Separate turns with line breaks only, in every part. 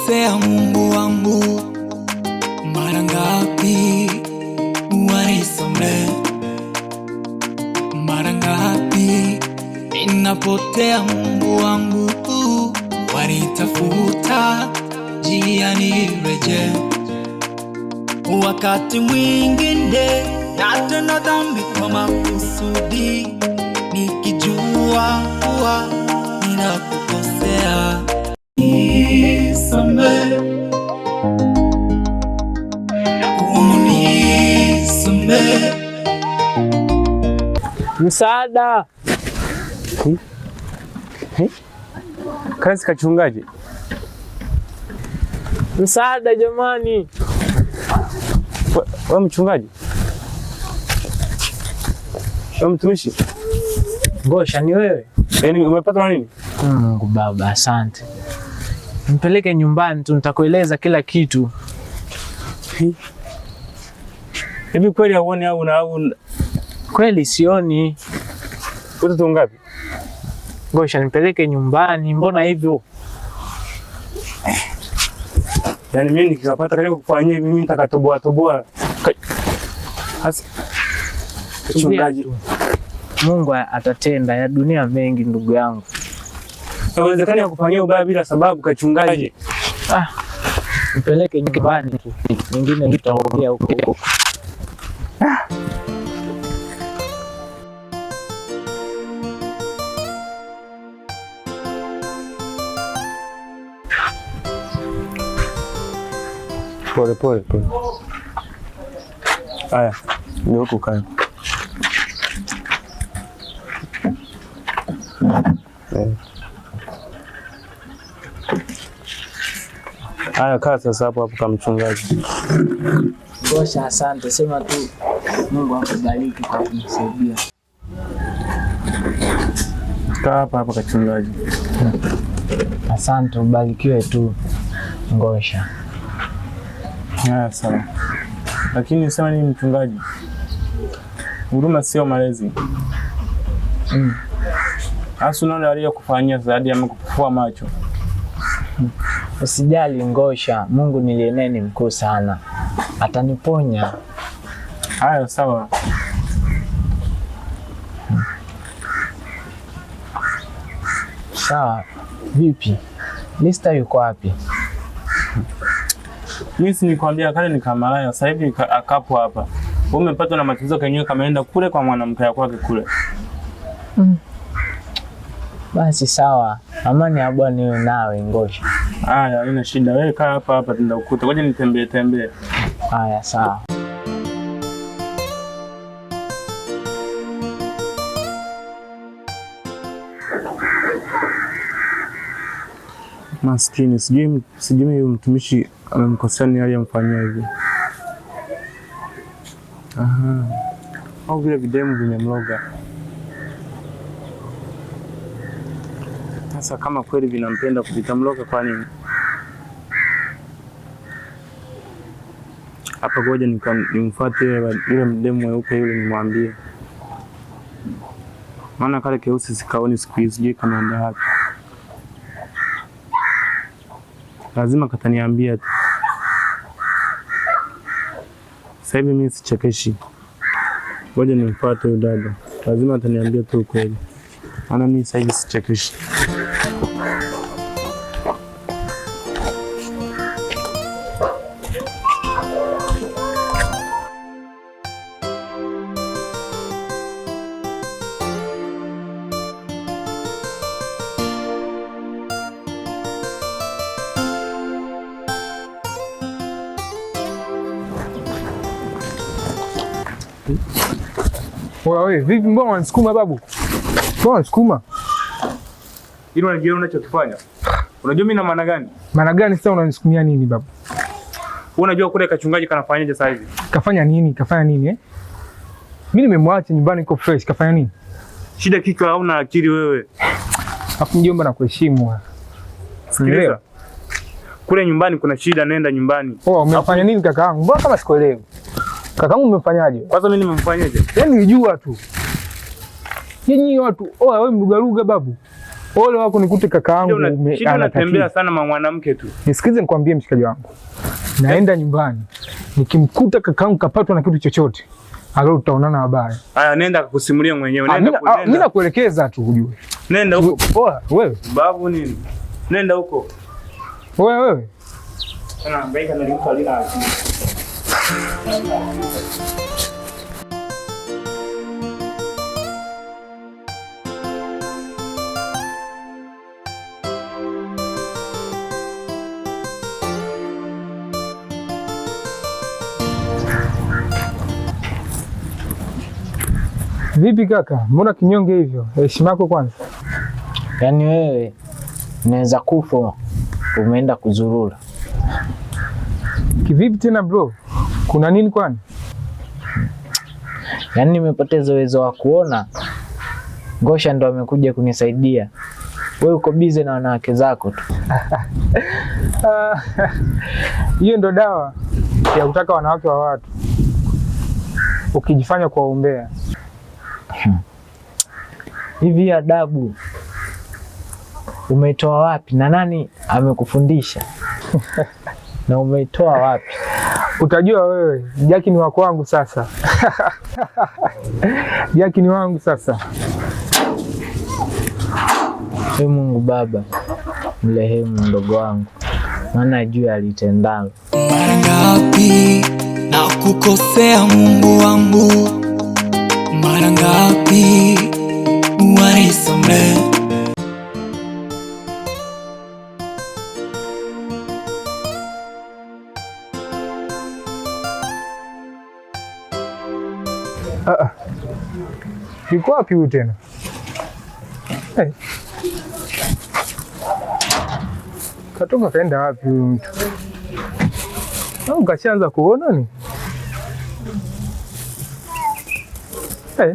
ninakukosea Mungu wangu, mara ngapi wanisamehe, mara ngapi ninapotea Mungu wangu, wanitafuta njia nireje. Wakati mwingine natenda dhambi kwa makusudi, nikijua kuwa ninakukosea. Nisamehe, unisamehe.
Msaada.
Kazi kachungaji.
Msaada jamani.
Wewe mchungaji? Wewe mtumishi?
Ngosha ni wewe?
Yaani umepata nini?
Mungu Baba, asante. Mpeleke nyumbani tu, nitakueleza kila kitu.
Hivi kweli hauoni au
Kweli sioni.
Watoto ngapi?
Ngosha nipeleke nyumbani, mbona hivyo?
Yaani mimi nikipata kile kufanyia hivi mimi nitakatoboa. Hasa mchungaji,
Mungu atatenda ya dunia mengi ndugu yangu.
haiwezekani kufanyia ubaya bila sababu kachungaji.
Nipeleke nyumbani tu. Nyingine nitaongea huko.
Pole. Haya, ni huko kae. Haya, kaa sasa hapo kama mchungaji.
Ngosha, asante. Sema tu Mungu akubariki kwa kunisaidia.
Kaa hapa kachungaji.
Asante, ubarikiwe tu Ngosha.
Haya, sawa. Lakini sema nini mchungaji? Huruma sio malezi. Hasa unaona aliyokufanyia zaidi ama kukufua macho.
Usijali Ngosha, Mungu niliye ni mkuu sana. Ataniponya.
Haya, sawa.
Sawa. Vipi? Lista yuko wapi?
Mimi si nikwambia kale ni kamalaya, sasa hivi akapo hapa. Wewe umepatwa na matatizo kenyewe kameenda kule kwa mwanamke yako kwake kule.
Basi sawa. Amani ya Bwana iwe nawe Ngosha.
Haya, haina shida. Wewe kaa hapa tunakukuta. Ngoja nitembee.
Haya, sawa.
Maskini, sijui huyu mtumishi amemkosea ni aliyemfanyia hivi. Au vile videmu vimemloga. Sasa kama kweli vinampenda kuvitamloga kwa nini? Hapa ngoja nimfuate yule mdemu mweupe yule nimwambie. Maana kale keusi sikaoni siku hizi, sijui kanaenda wapi. Lazima kataniambia tu. Sasa hivi mimi sichekeshi. Ngoja nimfuate huyo dada. Lazima ataniambia tu kweli. Maana mimi sasa hivi sichekeshi.
Wewe vipi, mbona unanisukuma babu? Mbona unanisukuma?
Ili unajua unachokifanya. Unajua mimi na maana gani?
Maana gani sasa unanisukumia nini babu?
Unajua kule kachungaji kanafanyaje sasa hivi?
Kafanya nini? Mimi nimemwacha nyumbani iko fresh, kafanya nini?
Shida kiko hauna akili wewe.
Hapo mjomba na kuheshimu.
Sikiliza. Kule nyumbani kuna shida, nenda nyumbani.
Umefanya nini kakaangu? Mbona kama sikuelewi? Kakaangu umemfanyaje?
Kwanza mimi nimemfanyaje?
Yaani nilijua tu. Nyinyi watu, wewe mlugaruga babu. Ole wako nikute kakaangu
anatembea sana mwanamke tu.
Nisikize nikwambie mshikaji wangu. Naenda nyumbani. Nikimkuta kakaangu kapatwa na kitu chochote, alo tutaonana habari.
Haya, nenda kukusimulia mwenyewe. Nenda
mimi nakuelekeza tu ujue.
Nenda huko.
Poa, wewe.
Babu nini? Nenda huko.
Wewe.
Ana mbeka na limpa lila.
Vipi kaka? Mbona kinyonge hivyo? Heshima yako kwanza.
Yaani wewe unaweza kufa umeenda kuzurura.
Kivipi tena bro? Kuna nini kwani?
Yaani nimepoteza uwezo wa kuona. Ngosha ndo amekuja kunisaidia. Wewe uko busy na wanawake zako tu.
Hiyo ndo dawa ya kutaka wanawake wa watu. Ukijifanya kuwaombea.
Hivi adabu umeitoa wapi na nani amekufundisha? Na umeitoa wapi?
Utajua wewe, Jaki ni wa kwangu sasa. Jaki ni wangu sasa.
Ee Mungu Baba, mrehemu mdogo wangu, maana ajue alitendalo.
Mara ngapi na kukosea Mungu wangu, mara ngapi wanisamehe.
Yuko wapi huyu tena? Hey. Katoka kaenda wapi huyu mtu? Au kashaanza kuona ni? Hey.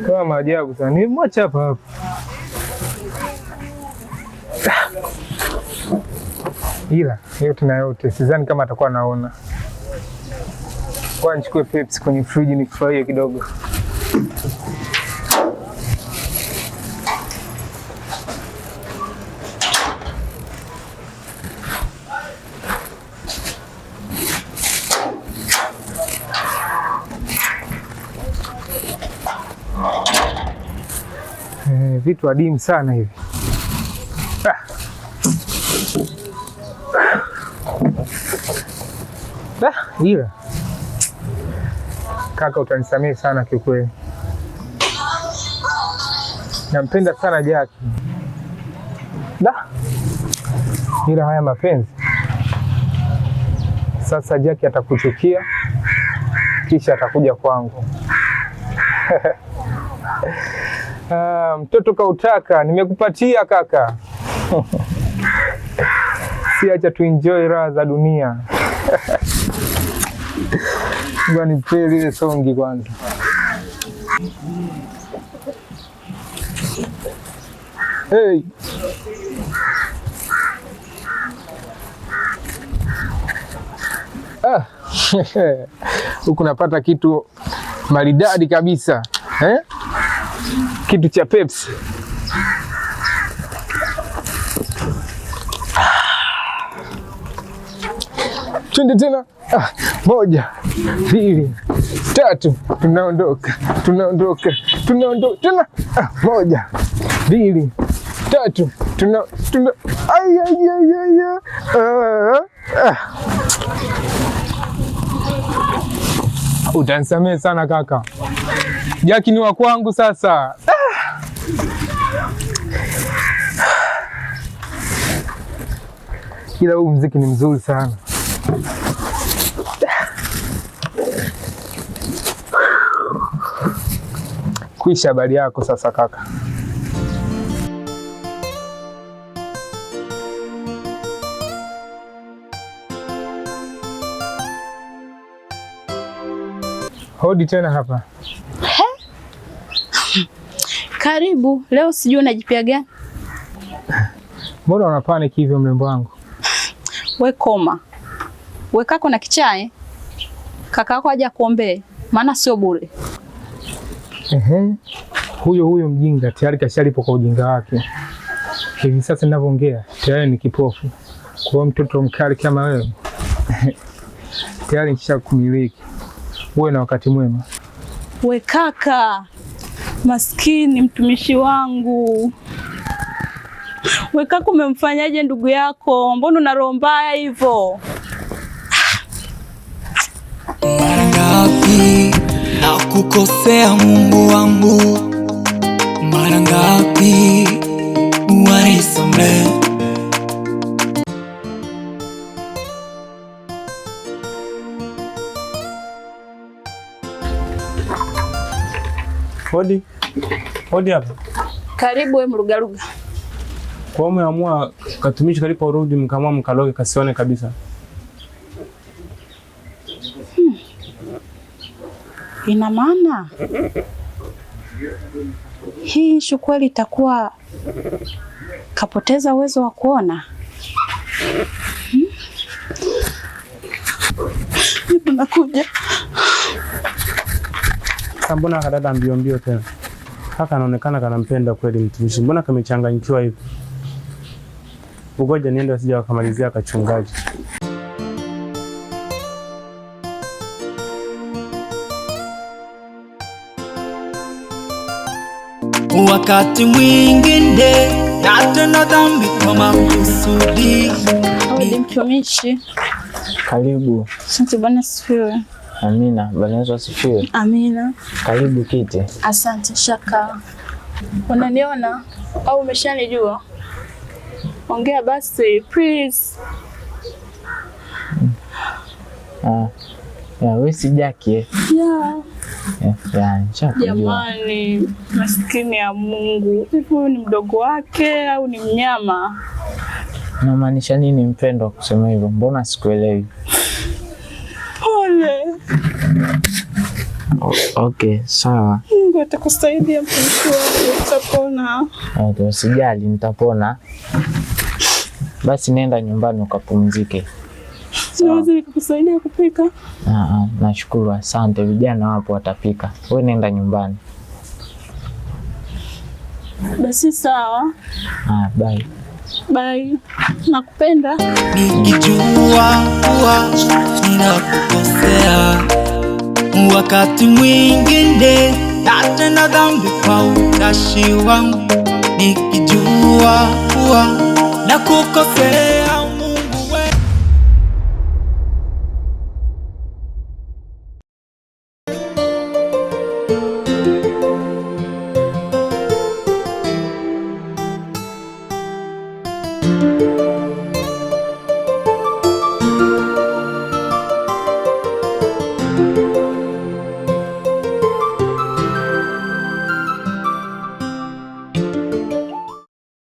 Kwa maajabu sana. Ni mwacha hapa hapa. Ila yote na yote sidhani kama atakuwa anaona. Kwa nichukue Pepsi kwenye friji nifurahie kidogo. Vitu adimu sana hivi. Ila kaka, utanisamehe sana kiukweli. Nampenda sana Jaki. Ila haya mapenzi sasa, Jaki atakuchukia kisha atakuja kwangu. Mtoto kautaka, nimekupatia kaka. Siacha tu enjoy raha za dunia. Ngoja nipele ile songi kwanza. Hey. Huku napata kitu maridadi kabisa. Kitu cha Pepsi. Twende tena. 1, 2, 3, tunaondoka tena. 1, 2, 3, tuna Utanisamehe sana kaka. Jaki ni wa kwangu sasa. Ila huu muziki ni mzuri sana. Kuisha habari yako sasa kaka. Hodi tena hapa.
Karibu. Leo sijui unajipia gani?
Mbona una panic hivyo mrembo wangu?
We koma. We kako na kichae. Kaka yako aje kuombee, maana sio bure.
huyo mjinga tayari kashalipo kwa ujinga wake. Hivi sasa ninavyoongea tayari ni kipofu. Kwa hiyo mtoto mkali kama wewe tayari nishakumiliki. Uwe na wakati mwema.
We kaka maskini, mtumishi wangu. We kaka, umemfanyaje ndugu yako? Mbona una roho mbaya hivyo?
Mara ngapi nakukosea Mungu wangu, mara ngapi wanisamehe.
Hodi hapa.
Karibu we mlugaluga.
Kwa hiyo umeamua katumishi kalipo urudi mkamua mkaloge kasione kabisa.
Ina maana hii shukweli itakuwa kapoteza uwezo wa kuona. Nakuja.
Mbona kadada mbio tena? Kaka anaonekana kanampenda kweli mtumishi. Mbona kamechanganyikiwa hivi? Ugoja niende asije akamalizia kachungaji.
Wakati mwingine natenda dhambi kwa makusudi.
Hodi mtumishi.
Karibu.
Asante, Bwana asifiwe.
Amina. Bwana Yesu asifiwe.
Amina.
Karibu kiti.
Asante shaka. Unaniona au umeshanijua? Ongea basi please.
Wewe si Jackie? Nishakujua.
Jamani, maskini ya Mungu. Huyu ni mdogo wake au ni mnyama?
Unamaanisha nini mpendwa kusema hivyo? Mbona sikuelewi?
Pole.
Okay, sawa.
Mungu atakusaidia mtumishi wangu, utapona.
Okay, usijali, nitapona. Basi nenda nyumbani ukapumzike.
Siwezi nikakusaidia kupika?
Nashukuru, asante. Vijana wapo watapika. Wewe nenda nyumbani.
Basi sawa.
Bye.
Bye. Nakupenda.
Nikijua kuwa ninakukosea, wakati mwingine natenda dhambi kwa utashi wangu. Nikijua kuwa nakukosea